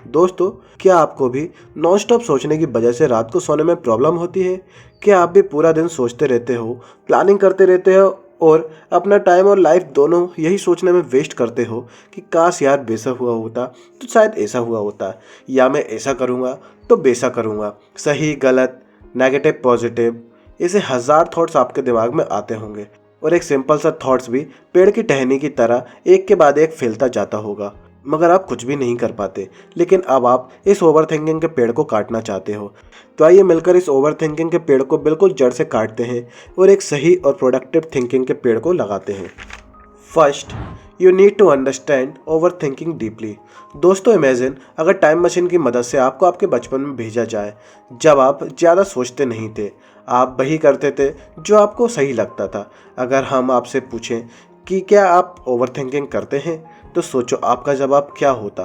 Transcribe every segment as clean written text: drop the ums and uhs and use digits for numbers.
दोस्तों, क्या आपको भी नॉन स्टॉप सोचने की वजह से रात को सोने में प्रॉब्लम होती है? क्या आप भी पूरा दिन सोचते रहते हो, प्लानिंग करते रहते हो और अपना टाइम और लाइफ दोनों यही सोचने में वेस्ट करते हो कि काश यार वैसा हुआ होता तो शायद ऐसा हुआ होता, या मैं ऐसा करूँगा तो वैसा करूँगा, सही गलत, नेगेटिव पॉजिटिव, ऐसे हज़ार थॉट्स आपके दिमाग में आते होंगे और एक सिंपल सा थॉट्स भी पेड़ की टहनी की तरह एक के बाद एक फैलता जाता होगा, मगर आप कुछ भी नहीं कर पाते। लेकिन अब आप इस ओवर थिंकिंग के पेड़ को काटना चाहते हो। तो आइए मिलकर इस ओवर थिंकिंग के पेड़ को बिल्कुल जड़ से काटते हैं और एक सही और प्रोडक्टिव थिंकिंग के पेड़ को लगाते हैं। First, you need to understand over thinking deeply. दोस्तों, इमेजिन अगर टाइम मशीन की मदद से आपको आपके बचपन में भेजा जाए, जब आप ज़्यादा सोचते नहीं थे, आप वही करते थे जो आपको सही लगता था। अगर हम आपसे पूछें कि क्या आप ओवर थिंकिंग करते हैं, तो सोचो आपका जवाब क्या होता।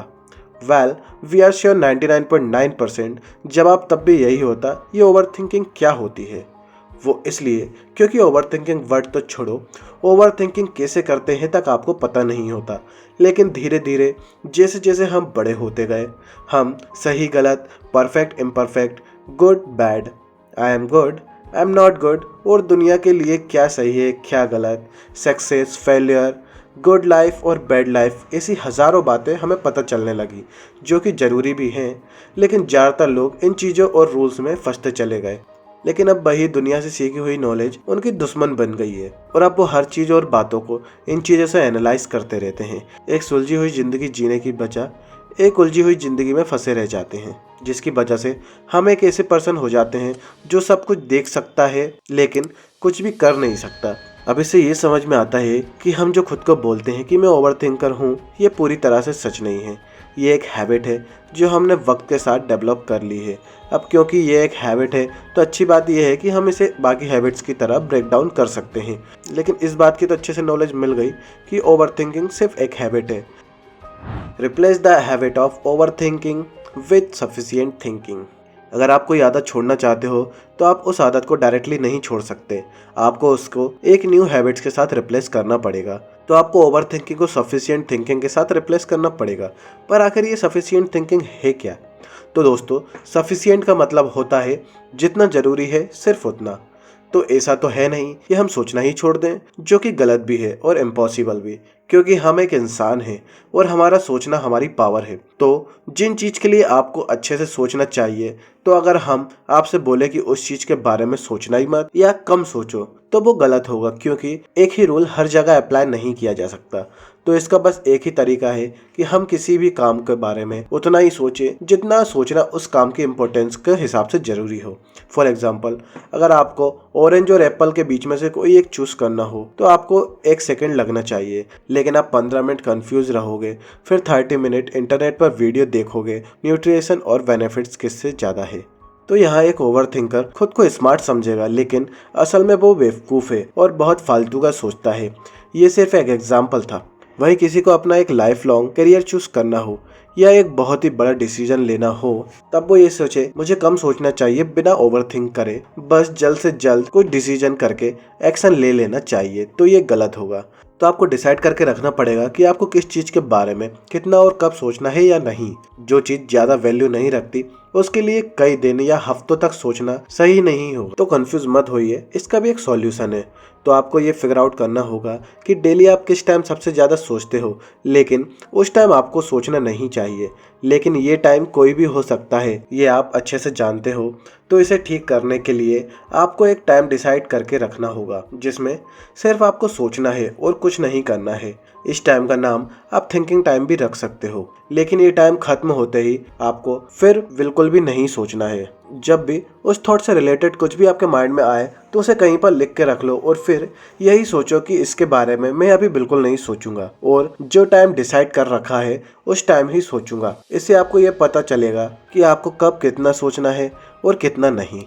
वेल, वी आर श्योर 99.9% जवाब तब भी यही होता, ये ओवर थिंकिंग क्या होती है। वो इसलिए क्योंकि ओवर थिंकिंग वर्ड तो छोड़ो, ओवर थिंकिंग कैसे करते हैं तक आपको पता नहीं होता। लेकिन धीरे धीरे जैसे जैसे हम बड़े होते गए, हम सही गलत, perfect imperfect, good bad, I am good, I am not good और दुनिया के लिए क्या सही है क्या गलत, सक्सेस फेलियर, गुड लाइफ और बैड लाइफ, ऐसी हज़ारों बातें हमें पता चलने लगी जो कि ज़रूरी भी हैं। लेकिन ज़्यादातर लोग इन चीज़ों और रूल्स में फंसते चले गए। लेकिन अब वही दुनिया से सीखी हुई नॉलेज उनकी दुश्मन बन गई है और अब वो हर चीज़ और बातों को इन चीज़ों से एनालाइज करते रहते हैं। एक सुलझी हुई ज़िंदगी जीने की बजाय एक उलझी हुई ज़िंदगी में फंसे रह जाते हैं, जिसकी वजह से हम एक ऐसे पर्सन हो जाते हैं जो सब कुछ देख सकता है लेकिन कुछ भी कर नहीं सकता। अब इससे ये समझ में आता है कि हम जो खुद को बोलते हैं कि मैं ओवर थिंकर हूँ, ये पूरी तरह से सच नहीं है। ये एक हैबिट है जो हमने वक्त के साथ डेवलप कर ली है। अब क्योंकि ये एक हैबिट है तो अच्छी बात यह है कि हम इसे बाकी हैबिट्स की तरह ब्रेक डाउन कर सकते हैं। लेकिन इस बात की तो अच्छे से नॉलेज मिल गई कि ओवर थिंकिंग सिर्फ एक हैबिट है। Replace the habit of over thinking with sufficient thinking. अगर आप कोई आदत छोड़ना चाहते हो तो आप उस आदत को डायरेक्टली नहीं छोड़ सकते, आपको उसको एक न्यू हैबिट्स के साथ रिप्लेस करना पड़ेगा। तो आपको ओवर थिंकिंग को सफिशिएंट थिंकिंग के साथ रिप्लेस करना पड़ेगा। पर आखिर ये सफिशिएंट थिंकिंग है क्या? तो दोस्तों, सफिशिएंट का मतलब होता है जितना ज़रूरी है सिर्फ उतना। तो ऐसा तो है नहीं कि हम सोचना ही छोड़ दें, जो कि गलत भी है और इम्पॉसिबल भी, क्योंकि हम एक इंसान हैं और हमारा सोचना हमारी पावर है। तो जिन चीज़ के लिए आपको अच्छे से सोचना चाहिए, तो अगर हम आपसे बोले कि उस चीज़ के बारे में सोचना ही मत या कम सोचो, तो वो गलत होगा, क्योंकि एक ही रूल हर जगह अप्लाई नहीं किया जा सकता। तो इसका बस एक ही तरीका है कि हम किसी भी काम के बारे में उतना ही सोचें जितना सोचना उस काम की इम्पोर्टेंस के हिसाब से ज़रूरी हो। फॉर एग्जाम्पल, अगर आपको ऑरेंज और एप्पल के बीच में से कोई एक चूज़ करना हो तो आपको 1 सेकंड लगना चाहिए, लेकिन आप 15 मिनट कंफ्यूज रहोगे, फिर 30 मिनट इंटरनेट पर वीडियो देखोगे न्यूट्रिशन और बेनिफिट्स किससे ज़्यादा है। तो यहाँ एक ओवर थिंकर खुद को स्मार्ट समझेगा, लेकिन असल में वो बेवकूफ़ है और बहुत फालतू का सोचता है। ये सिर्फ एक एग्जाम्पल था। वहीं किसी को अपना एक लाइफ लॉन्ग करियर चूज करना हो या एक बहुत ही बड़ा डिसीजन लेना हो, तब वो ये सोचे मुझे कम सोचना चाहिए, बिना ओवर थिंक करे बस जल्द से जल्द कोई डिसीजन करके एक्शन ले लेना चाहिए, तो ये गलत होगा। तो आपको डिसाइड करके रखना पड़ेगा कि आपको किस चीज़ के बारे में कितना और कब सोचना है या नहीं। जो चीज़ ज़्यादा वैल्यू नहीं रखती उसके लिए कई दिन या हफ्तों तक सोचना सही नहीं होगा। तो कंफ्यूज मत होइए, इसका भी एक सॉल्यूशन है। तो आपको ये फिगर आउट करना होगा कि डेली आप किस टाइम सबसे ज़्यादा सोचते हो, लेकिन उस टाइम आपको सोचना नहीं चाहिए। लेकिन ये टाइम कोई भी हो सकता है, ये आप अच्छे से जानते हो। तो इसे ठीक करने के लिए आपको एक टाइम डिसाइड करके रखना होगा जिसमें सिर्फ आपको सोचना है और कुछ नहीं करना है। इस टाइम का नाम आप थिंकिंग टाइम भी रख सकते हो, लेकिन ये टाइम खत्म होते ही आपको फिर बिल्कुल भी नहीं सोचना है। जब भी उस थॉट से रिलेटेड कुछ भी आपके माइंड में आए तो उसे कहीं पर लिख के रख लो और फिर यही सोचो कि इसके बारे में मैं अभी बिल्कुल नहीं सोचूंगा और जो टाइम डिसाइड कर रखा है उस टाइम ही सोचूंगा। इससे आपको ये पता चलेगा कि आपको कब कितना सोचना है और कितना नहीं।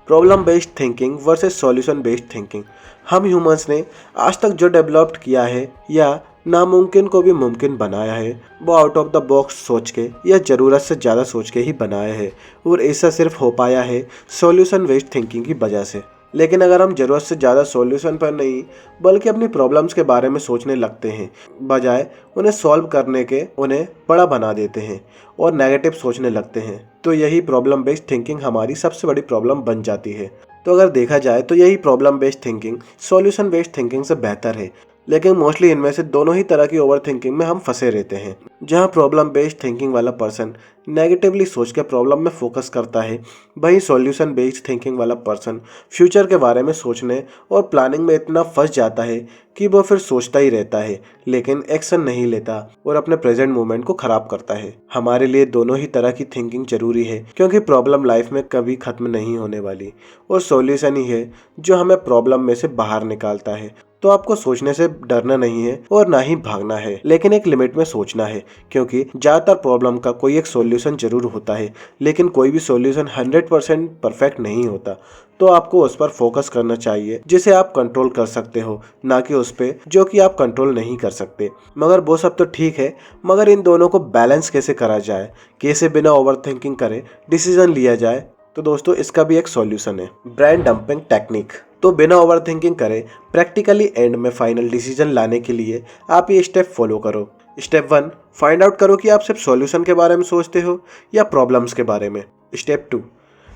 Problem based thinking versus solution based thinking. हम ह्यूमंस ने आज तक जो डेवलप्ड किया है या नामुमकिन को भी मुमकिन बनाया है, वो आउट ऑफ द बॉक्स सोच के या ज़रूरत से ज़्यादा सोच के ही बनाया है, और ऐसा सिर्फ हो पाया है सॉल्यूशन बेस्ड थिंकिंग की वजह से। लेकिन अगर हम ज़रूरत से ज़्यादा सॉल्यूशन पर नहीं बल्कि अपनी प्रॉब्लम्स के बारे में सोचने लगते हैं, बजाय उन्हें सॉल्व करने के उन्हें बड़ा बना देते हैं और नेगेटिव सोचने लगते हैं, तो यही प्रॉब्लम बेस्ड थिंकिंग हमारी सबसे बड़ी प्रॉब्लम बन जाती है। तो अगर देखा जाए तो यही problem based thinking solution based thinking से बेहतर है, लेकिन मोस्टली इनमें से दोनों ही तरह की ओवर थिंकिंग में हम फंसे रहते हैं। जहां प्रॉब्लम बेस्ड थिंकिंग वाला पर्सन नेगेटिवली सोच के प्रॉब्लम में फोकस करता है, वहीं सॉल्यूशन बेस्ड थिंकिंग वाला पर्सन फ्यूचर के बारे में सोचने और प्लानिंग में इतना फंस जाता है कि वो फिर सोचता ही रहता है लेकिन एक्शन नहीं लेता और अपने प्रेजेंट मोमेंट को खराब करता है। हमारे लिए दोनों ही तरह की थिंकिंग जरूरी है, क्योंकि प्रॉब्लम लाइफ में कभी खत्म नहीं होने वाली और सॉल्यूशन ही है जो हमें प्रॉब्लम में से बाहर निकालता है। तो आपको सोचने से डरना नहीं है और ना ही भागना है, लेकिन एक लिमिट में सोचना है, क्योंकि ज्यादातर प्रॉब्लम का कोई एक सॉल्यूशन जरूर होता है, लेकिन कोई भी सॉल्यूशन 100% परफेक्ट नहीं होता। तो आपको उस पर फोकस करना चाहिए जिसे आप कंट्रोल कर सकते हो, ना कि उस पे जो कि आप कंट्रोल नहीं कर सकते। मगर वो सब तो ठीक है, मगर इन दोनों को बैलेंस कैसे करा जाए, कैसे बिना ओवर थिंकिंग करे डिसीजन लिया जाए, तो दोस्तों इसका भी एक सॉल्यूशन है, ब्रेन डंपिंग टेक्निक। तो बिना ओवर थिंकिंग करे प्रैक्टिकली एंड में फाइनल डिसीजन लाने के लिए आप ये स्टेप फॉलो करो। स्टेप 1, फाइंड आउट करो कि आप सिर्फ सॉल्यूशन के बारे में सोचते हो या प्रॉब्लम्स के बारे में। स्टेप 2,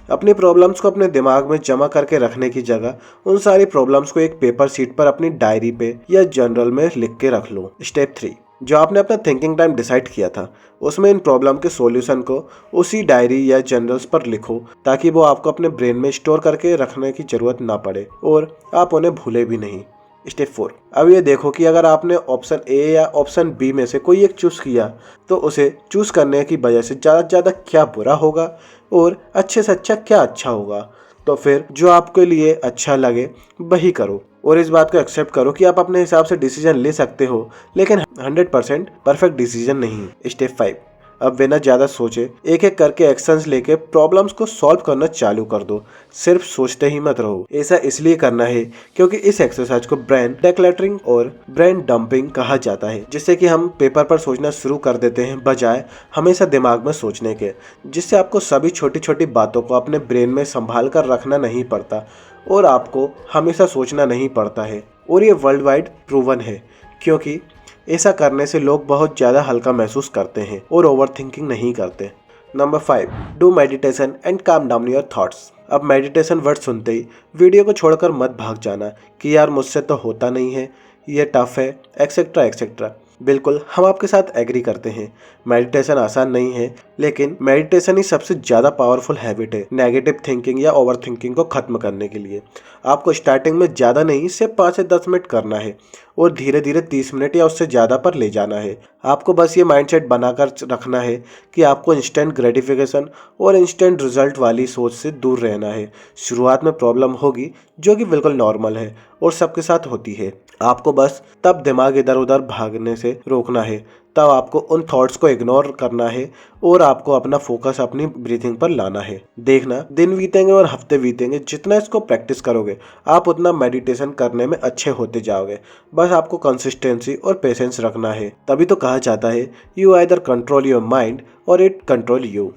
अपनी प्रॉब्लम्स को अपने दिमाग में जमा करके रखने की जगह उन सारी प्रॉब्लम्स को एक पेपर शीट पर अपनी डायरी पे या जर्नल में लिख के रख लो। स्टेप 3, जो आपने अपना थिंकिंग टाइम डिसाइड किया था उसमें इन प्रॉब्लम के सॉल्यूशन को उसी डायरी या जर्नल्स पर लिखो, ताकि वो आपको अपने ब्रेन में स्टोर करके रखने की जरूरत ना पड़े और आप उन्हें भूले भी नहीं। स्टेप 4, अब ये देखो कि अगर आपने ऑप्शन ए या ऑप्शन बी में से कोई एक चूज किया तो उसे चूज करने की वजह से ज़्यादा से ज़्यादा क्या बुरा होगा और अच्छे से अच्छा क्या अच्छा होगा। तो फिर जो आपके लिए अच्छा लगे वही करो और इस बात को एक्सेप्ट करो कि आप अपने हिसाब से डिसीजन ले सकते हो, लेकिन 100% परफेक्ट डिसीजन नहीं। स्टेप 5, अब बिना ज़्यादा सोचे एक एक करके एक्शंस लेके प्रॉब्लम्स को सॉल्व करना चालू कर दो, सिर्फ सोचते ही मत रहो। ऐसा इसलिए करना है क्योंकि इस एक्सरसाइज को ब्रेन डेक्लटरिंग और ब्रेन डंपिंग कहा जाता है, जिससे कि हम पेपर पर सोचना शुरू कर देते हैं बजाय हमेशा दिमाग में सोचने के, जिससे आपको सभी छोटी छोटी बातों को अपने ब्रेन में संभाल कर रखना नहीं पड़ता और आपको हमेशा सोचना नहीं पड़ता है। और ये वर्ल्ड वाइड प्रूवन है, क्योंकि ऐसा करने से लोग बहुत ज़्यादा हल्का महसूस करते हैं और ओवर थिंकिंग नहीं करते। Number 5, do meditation and calm down your thoughts. अब मेडिटेशन वर्ड सुनते ही वीडियो को छोड़कर मत भाग जाना कि यार मुझसे तो होता नहीं है, ये टफ है, एक्सेट्रा एक्सेट्रा। बिल्कुल हम आपके साथ एग्री करते हैं, मेडिटेशन आसान नहीं है, लेकिन मेडिटेशन ही सबसे ज़्यादा पावरफुल हैबिट है नेगेटिव थिंकिंग या ओवर थिंकिंग को ख़त्म करने के लिए। आपको स्टार्टिंग में ज़्यादा नहीं, सिर्फ 5 से 10 मिनट करना है और धीरे धीरे 30 मिनट या उससे ज़्यादा पर ले जाना है। आपको बस ये माइंडसेट बनाकर रखना है कि आपको इंस्टेंट ग्रेटिफिकेशन और इंस्टेंट रिजल्ट वाली सोच से दूर रहना है। शुरुआत में प्रॉब्लम होगी, जो कि बिल्कुल नॉर्मल है और सबके साथ होती है। आपको बस तब दिमाग इधर उधर भागने से रोकना है, तब आपको उन थॉट्स को इग्नोर करना है और आपको अपना फोकस अपनी ब्रीथिंग पर लाना है। देखना दिन बीतेंगे और हफ्ते बीतेंगे, जितना इसको प्रैक्टिस करोगे आप उतना मेडिटेशन करने में अच्छे होते जाओगे। बस आपको कंसिस्टेंसी और पेशेंस रखना है। तभी तो कहा जाता है you either control your mind और इट कंट्रोल यू।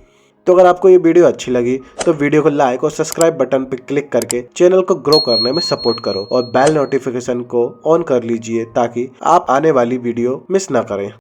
तो अगर आपको ये वीडियो अच्छी लगी तो वीडियो को लाइक और सब्सक्राइब बटन पर क्लिक करके चैनल को ग्रो करने में सपोर्ट करो और बेल नोटिफिकेशन को ऑन कर लीजिए ताकि आप आने वाली वीडियो मिस ना करें।